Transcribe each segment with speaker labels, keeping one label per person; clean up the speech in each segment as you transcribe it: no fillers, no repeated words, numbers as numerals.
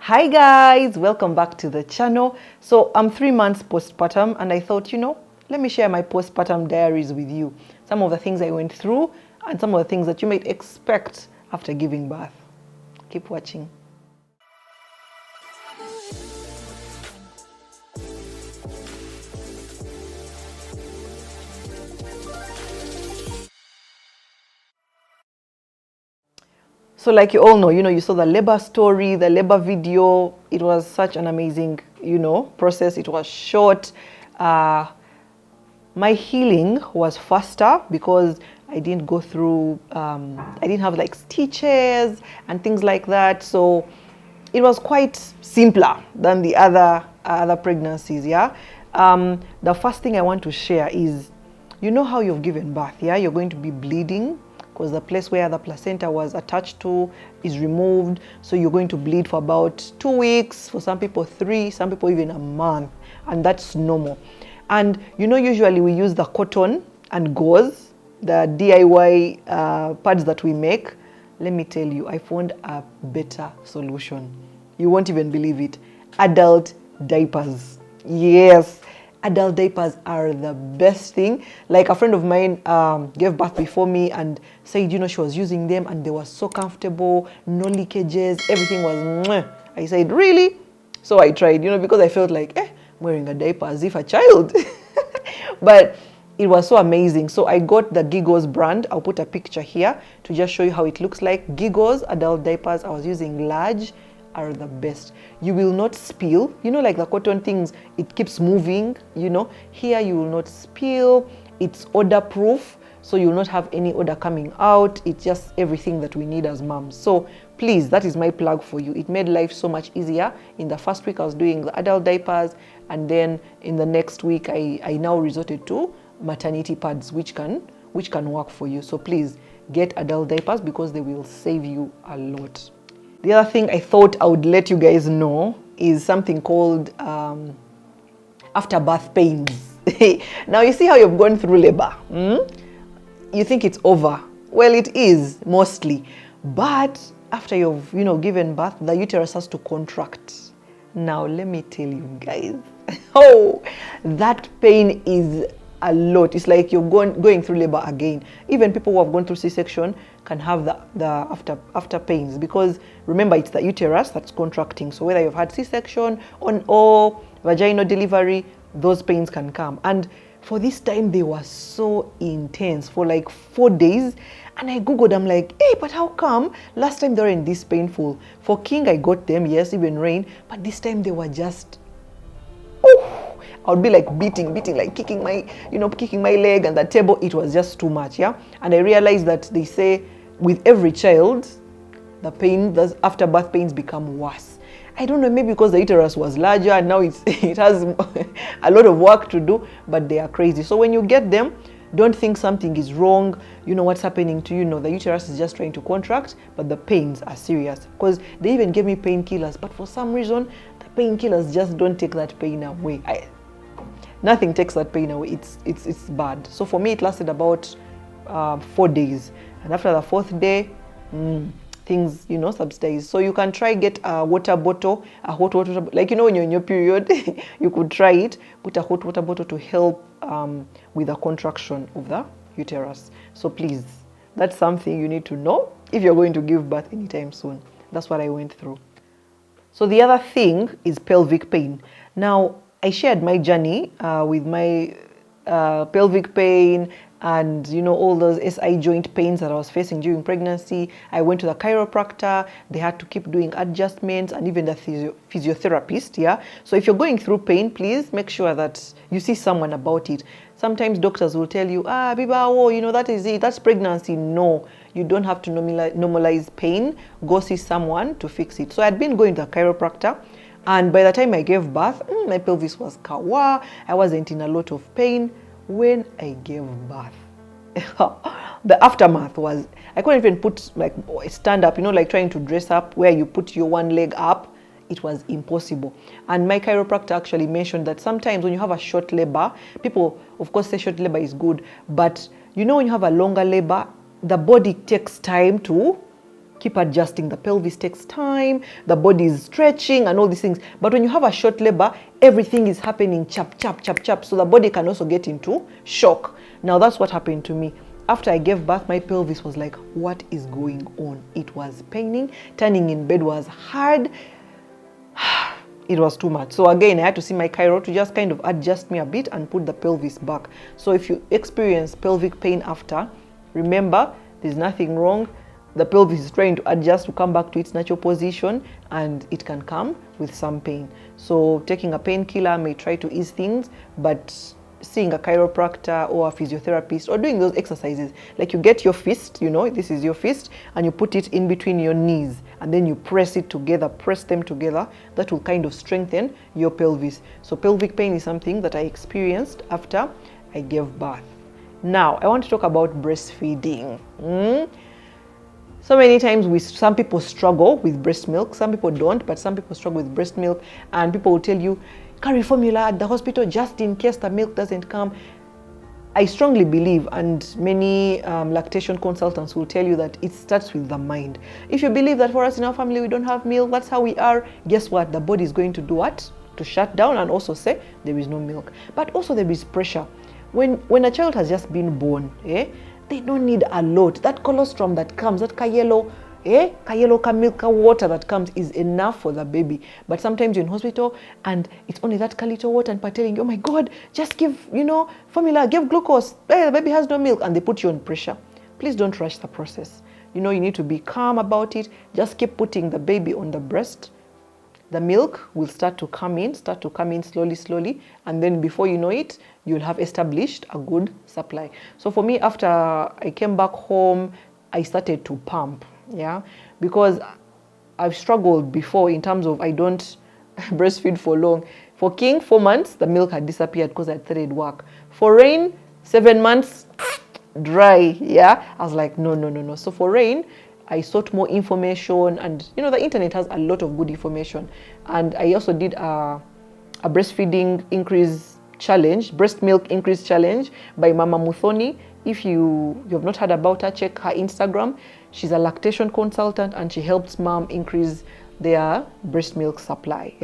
Speaker 1: Hi guys, welcome back to the channel. So I'm 3 months postpartum and I thought, let me share my postpartum diaries with you. Some of the things I went through and some of the things that you might expect after giving birth. Keep watching. So like you all know, you saw the labor story, the labor video. It was such an amazing, process. It was short. My healing was faster because I didn't go through, I didn't have like stitches and things like that. So it was quite simpler than the other pregnancies, yeah? The first thing I want to share is, you know how you've given birth, yeah? You're going to be bleeding because the place where the placenta was attached to is removed. So you're going to bleed for about 2 weeks, for some people 3, some people even a month, and that's normal. And usually we use the cotton and gauze, the DIY pads that we make. Let me tell you, I found a better solution. You won't even believe it. Adult diapers. Yes, adult diapers are the best thing. Like a friend of mine gave birth before me and said, she was using them and they were so comfortable, no leakages, everything was mwah. I said, really? So I tried, because I felt like, I'm wearing a diaper as if a child. But it was so amazing. So I got the Giggles brand. I'll put a picture here to just show you how it looks like. Giggles adult diapers. I was using large, are the best. You will not spill. Like the cotton things, it keeps moving, Here you will not spill. It's odor proof, so you will not have any odor coming out. It's just everything that we need as moms. So please, that is my plug for you. It made life so much easier. In the first week, I was doing the adult diapers, and then in the next week, I now resorted to maternity pads, which can work for you. So please get adult diapers because they will save you a lot. The other thing I thought I would let you guys know is something called after birth pains. Now you see how you've gone through labor. You think it's over. Well, it is mostly, but after you've given birth, the uterus has to contract. Now let me tell you guys, that pain is a lot. It's like you're going through labor again. Even people who have gone through C-section can have the after pains, because remember, it's the uterus that's contracting. So whether you've had C-section or vaginal delivery, those pains can come. And for this time, they were so intense for like 4 days. And I Googled, I'm like, hey, but how come last time they were in this painful? For King, I got them, yes, even Rain, but this time they were just, I would be like beating, like kicking my leg and the table. It was just too much, yeah? And I realized that they say with every child, the pain, the after birth pains become worse. I don't know, maybe because the uterus was larger and now it has a lot of work to do, but they are crazy. So when you get them, don't think something is wrong. What's happening to you. The uterus is just trying to contract, but the pains are serious. Because they even gave me painkillers, but for some reason, the painkillers just don't take that pain away. Nothing takes that pain away. It's bad. So for me, it lasted about 4 days. And after the 4th day, things, subside. So you can try get a water bottle, a hot water bottle. Like, when you're in your period, you could try it. Put a hot water bottle to help with the contraction of the uterus. So please, that's something you need to know if you're going to give birth anytime soon. That's what I went through. So the other thing is pelvic pain. Now, I shared my journey with my pelvic pain and all those SI joint pains that I was facing during pregnancy. I went to the chiropractor. They had to keep doing adjustments, and even the physiotherapist, yeah? So if you're going through pain, please make sure that you see someone about it. Sometimes doctors will tell you, Biba, that is it, that's pregnancy. No, you don't have to normalize pain. Go see someone to fix it. So I'd been going to a chiropractor, and by the time I gave birth, my pelvis was kawa. I wasn't in a lot of pain. When I gave birth, the aftermath was, I couldn't even stand up, like trying to dress up where you put your one leg up. It was impossible. And my chiropractor actually mentioned that sometimes when you have a short labor, people, of course, say short labor is good, but when you have a longer labor, the body takes time to keep adjusting. The pelvis takes time, the body is stretching and all these things. But when you have a short labor, everything is happening chap, chap, chap, chap. So the body can also get into shock. Now that's what happened to me. After I gave birth, my pelvis was like, what is going on? It was paining. Turning in bed was hard. It was too much. So again, I had to see my chiro to just kind of adjust me a bit and put the pelvis back. So if you experience pelvic pain after, remember, there's nothing wrong. The pelvis is trying to adjust to come back to its natural position, and it can come with some pain. So taking a painkiller may try to ease things, but seeing a chiropractor or a physiotherapist or doing those exercises, like you get your fist, this is your fist, and you put it in between your knees, and then you press it together, press them together. That will kind of strengthen your pelvis. So pelvic pain is something that I experienced after I gave birth. Now, I want to talk about breastfeeding. So many times some people struggle with breast milk. Some people don't, but some people struggle with breast milk, and people will tell you, carry formula at the hospital just in case the milk doesn't come. I strongly believe, and many lactation consultants will tell you, that it starts with the mind. If you believe that for us in our family we don't have milk, that's how we are, guess what? The body is going to do what? To shut down and also say there is no milk. But also there is pressure. When a child has just been born, they don't need a lot. That colostrum that comes, that yellow milk water that comes is enough for the baby. But sometimes you're in hospital and it's only that little water, and by telling you, oh my God, just give, formula, give glucose. Hey, the baby has no milk, and they put you on pressure. Please don't rush the process. You need to be calm about it. Just keep putting the baby on the breast. The milk will start to come in slowly, and then before you know it, you'll have established a good supply. So for me, after I came back home, I started to pump, because I've struggled before in terms of I don't breastfeed for long. For King, 4 months, the milk had disappeared because I started work. For Rain, 7 months, dry, I was like, no. So for Rain, I sought more information, and the internet has a lot of good information. And I also did a breastfeeding increase challenge, breast milk increase challenge by Mama Muthoni. If you have not heard about her, check her Instagram. She's a lactation consultant, and she helps mom increase their breast milk supply.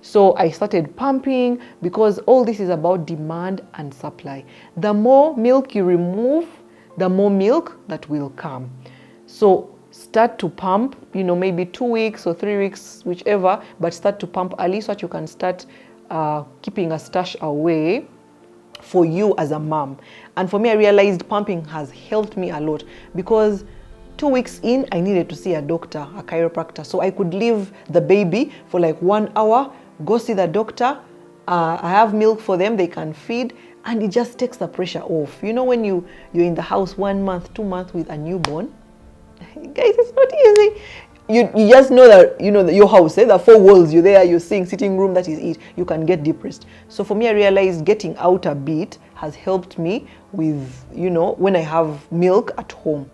Speaker 1: So I started pumping, because all this is about demand and supply. The more milk you remove, the more milk that will come. So start to pump, maybe 2 weeks or 3 weeks, whichever, but start to pump early so that you can start keeping a stash away for you as a mom. And for me, I realized pumping has helped me a lot, because 2 weeks in, I needed to see a doctor, a chiropractor. So I could leave the baby for like 1 hour, go see the doctor. I have milk for them, they can feed, and it just takes the pressure off. When you're in the house 1 month, 2 months with a newborn, guys, it's not easy. You just know that, your house, the 4 walls, you're there, you're seeing sitting room, that is it. You can get depressed. So for me, I realized getting out a bit has helped me with, when I have milk at home.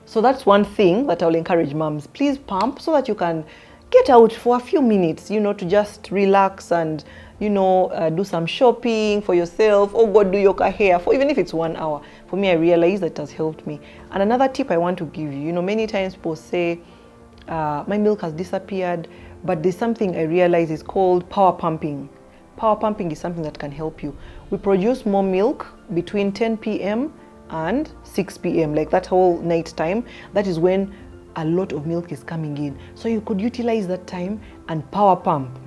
Speaker 1: So that's one thing that I'll encourage moms. Please pump so that you can get out for a few minutes, to just relax and, do some shopping for yourself, or go do yoga hair, for even if it's 1 hour. For me, I realized that has helped me. And another tip I want to give you, many times people say, my milk has disappeared, but there's something I realize is called power pumping. Power pumping is something that can help you. We produce more milk between 10 p.m. and 6 p.m., like that whole night time. That is when a lot of milk is coming in. So you could utilize that time and power pump.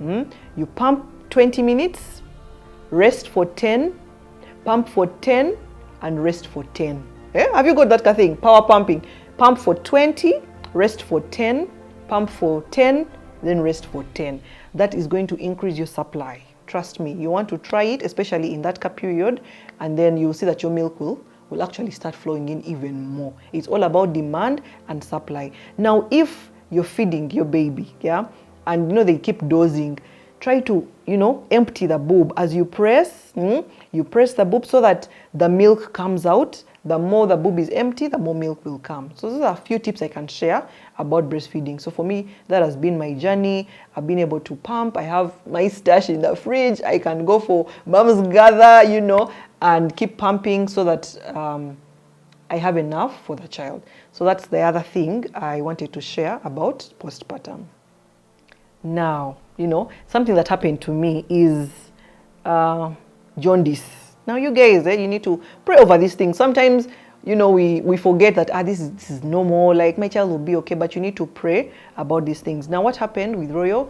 Speaker 1: You pump 20 minutes, rest for 10, pump for 10, and rest for 10. Have you got that thing? Power pumping. Pump for 20, rest for 10, pump for 10, then rest for 10. That is going to increase your supply. Trust me, you want to try it, especially in that period, and then you'll see that your milk will actually start flowing in even more. It's all about demand and supply. Now, if you're feeding your baby, and they keep dosing, try to, empty the boob. As you press the boob so that the milk comes out. The more the boob is empty, the more milk will come. So those are a few tips I can share about breastfeeding. So for me, that has been my journey. I've been able to pump. I have my stash in the fridge. I can go for mom's gather, and keep pumping so that I have enough for the child. So that's the other thing I wanted to share about postpartum. Now, something that happened to me is jaundice. Now, you guys, you need to pray over these things. Sometimes, we forget that this is normal, like my child will be okay, but you need to pray about these things. Now, what happened with Royal?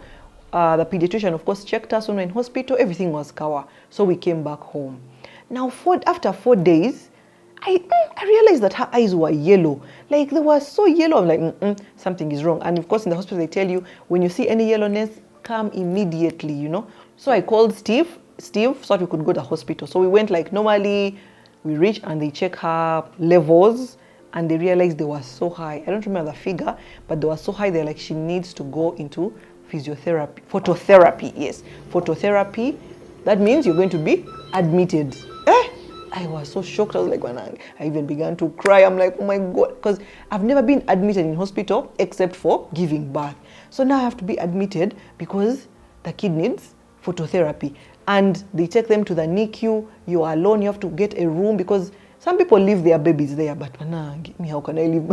Speaker 1: The pediatrician, of course, checked us when we were in hospital. Everything was kawa. So we came back home. Now, after 4 days, I realized that her eyes were yellow. Like, they were so yellow. I'm like, something is wrong. And of course, in the hospital, they tell you, when you see any yellowness, come immediately, So I called Steve so that we could go to the hospital. So we went like normally. We reached and they check her levels and they realized they were so high. I don't remember the figure, but they were so high. They're like, she needs to go into phototherapy. Yes, phototherapy. That means you're going to be admitted. I was so shocked. I was like, I even began to cry. I'm like, oh my God, because I've never been admitted in hospital except for giving birth. So now I have to be admitted because the kid needs phototherapy. And they take them to the NICU. You are alone. You have to get a room because some people leave their babies there. But how can I leave?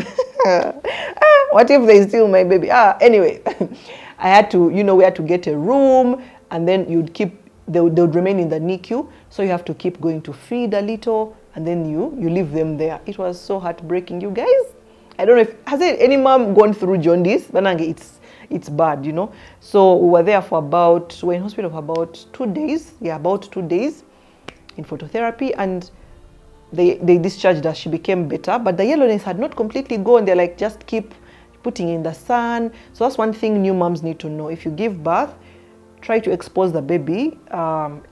Speaker 1: What if they steal my baby? Anyway, I had to, we had to get a room, and then they would remain in the NICU. So you have to keep going to feed a little, and then you leave them there. It was so heartbreaking, you guys. I don't know has any mom gone through jaundice? It's bad, So we were there we're in hospital for about 2 days. Yeah, about 2 days in phototherapy, and they discharged her. She became better, but the yellowness had not completely gone. They're like, just keep putting in the sun. So that's one thing new moms need to know. If you give birth, try to expose the baby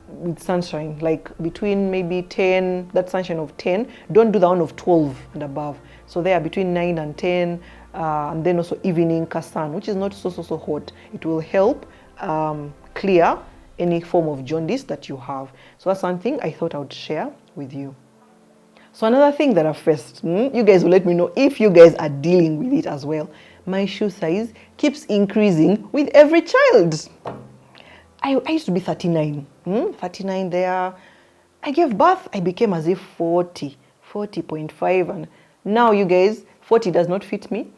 Speaker 1: with sunshine, like between maybe 10, that sunshine of 10. Don't do the one of 12 and above. So they are between 9 and 10. And then also evening sun, which is not so hot. It will help clear any form of jaundice that you have. So that's something I thought I would share with you. So another thing that I faced, you guys will let me know if you guys are dealing with it as well. My shoe size keeps increasing with every child. I used to be 39. 39 there. I gave birth, I became as if 40.5. And now, you guys, 40 does not fit me.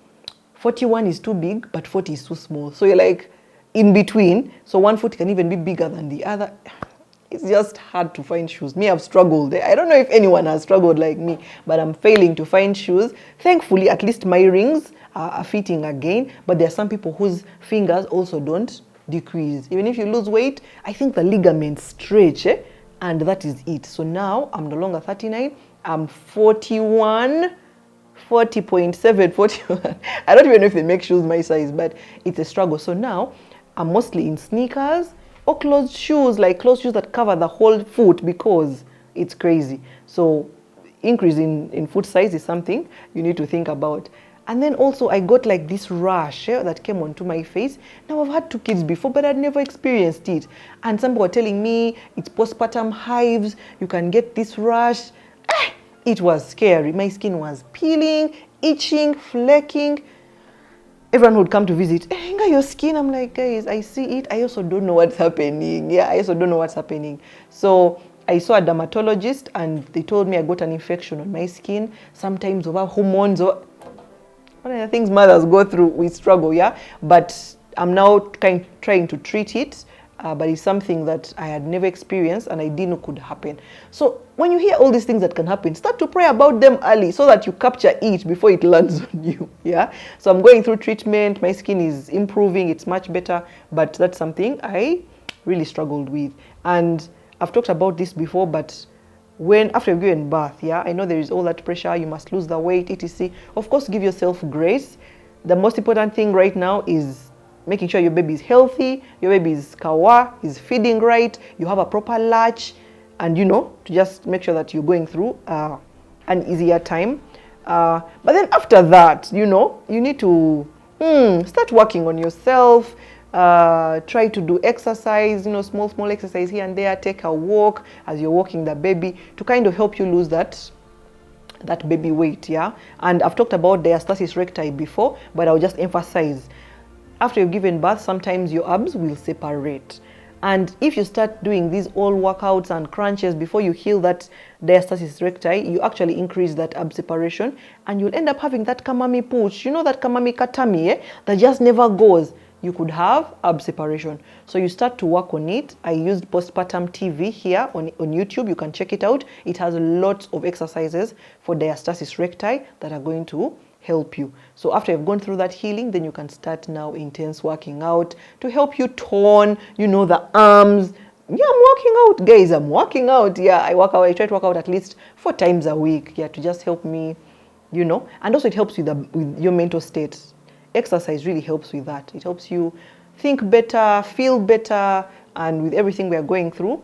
Speaker 1: 41 is too big, but 40 is too small. So you're like in between. So one foot can even be bigger than the other. It's just hard to find shoes. Me, I've struggled. I don't know if anyone has struggled like me, but I'm failing to find shoes. Thankfully, at least my rings are fitting again. But there are some people whose fingers also don't decrease. Even if you lose weight, I think the ligaments stretch, and that is it. So now I'm no longer 39. I'm 41. 40.7, 41. I don't even know if they make shoes my size, but it's a struggle. So now I'm mostly in sneakers or closed shoes, like closed shoes that cover the whole foot, because it's crazy. So increase in foot size is something you need to think about. And then also I got like this rash that came onto my face. Now I've had 2 kids before, but I'd never experienced it. And some people were telling me it's postpartum hives, you can get this rash. It was scary. My skin was peeling, itching, flaking. Everyone would come to visit. Hey, your skin. I'm like, guys, I see it. I also don't know what's happening. I also don't know what's happening. So I saw a dermatologist and they told me I got an infection on my skin. Sometimes over hormones. One of the things mothers go through, we struggle, But I'm now trying to treat it. But it's something that I had never experienced and I didn't know could happen. So when you hear all these things that can happen, start to pray about them early so that you capture it before it lands on you. So I'm going through treatment. My skin is improving. It's much better. But that's something I really struggled with. And I've talked about this before, but after you've given birth, I know there is all that pressure. You must lose the weight, etc. Of course, give yourself grace. The most important thing right now is making sure your baby is healthy, your baby is kawa, is feeding right, you have a proper latch, and to just make sure that you're going through an easier time. But then after that, you need to start working on yourself, try to do exercise, small exercise here and there, take a walk as you're walking the baby to kind of help you lose that baby weight, And I've talked about diastasis recti before, but I'll just emphasize. After you've given birth, sometimes your abs will separate. And if you start doing these all workouts and crunches before you heal that diastasis recti, you actually increase that ab separation, and you'll end up having that kamami pooch, you know, that kamami katami, that just never goes. You could have ab separation. So you start to work on it. I used Postpartum TV here on YouTube. You can check it out. It has lots of exercises for diastasis recti that are going to help you. So after you've gone through that healing, then you can start now intense working out to help you tone, you know, the arms. Yeah, I'm working out, guys. I'm working out. Yeah, I work out. I try to work out at least 4 times a week. Yeah, to just help me, you know. And also it helps with your mental state. Exercise really helps with that. It helps you think better, feel better, and with everything we are going through,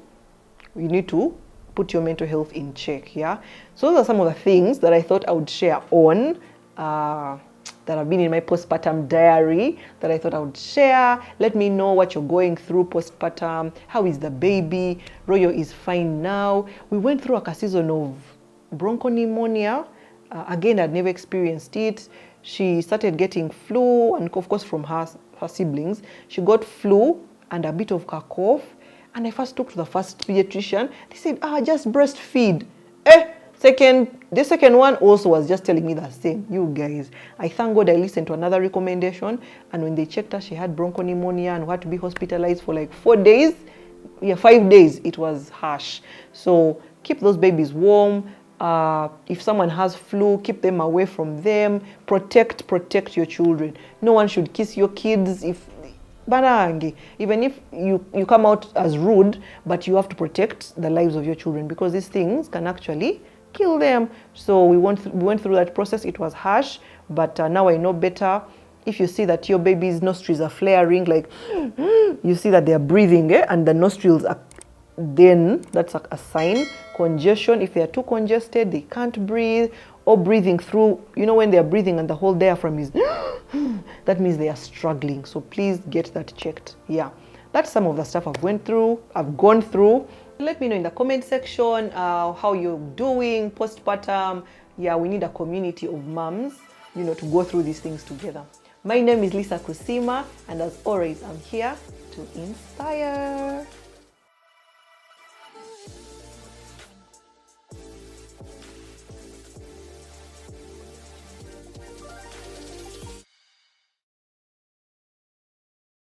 Speaker 1: you need to put your mental health in check. Yeah. So those are some of the things that I thought I would share on. That have been in my postpartum diary that I thought I would share. Let me know what you're going through postpartum. How is the baby? Royo is fine now. We went through a season of bronchopneumonia. Again, I'd never experienced it. She started getting flu, and of course from her siblings. She got flu and a bit of a cough. And I first talked to the first pediatrician. They said, just breastfeed. The second one also was just telling me the same. You guys, I thank God I listened to another recommendation, and when they checked her, she had bronchopneumonia and had to be hospitalized for like 4 days. Yeah, 5 days. It was harsh. So keep those babies warm. If someone has flu, keep them away from them. Protect your children. No one should kiss your kids. Even if you come out as rude, but you have to protect the lives of your children, because these things can actually kill them. So we went through that process. It was harsh, but now I know better. If you see that your baby's nostrils are flaring, like you see that they are breathing, and the nostrils are, then that's a sign. Congestion, if they are too congested, they can't breathe, or breathing through, you know, when they are breathing and the whole diaphragm is, that means they are struggling. So please get that checked. Yeah, that's some of the stuff I've gone through. Let me know in the comment section how you're doing postpartum. Yeah, we need a community of moms, you know, to go through these things together. My name is Lisa Kusima, and as always, I'm here to inspire.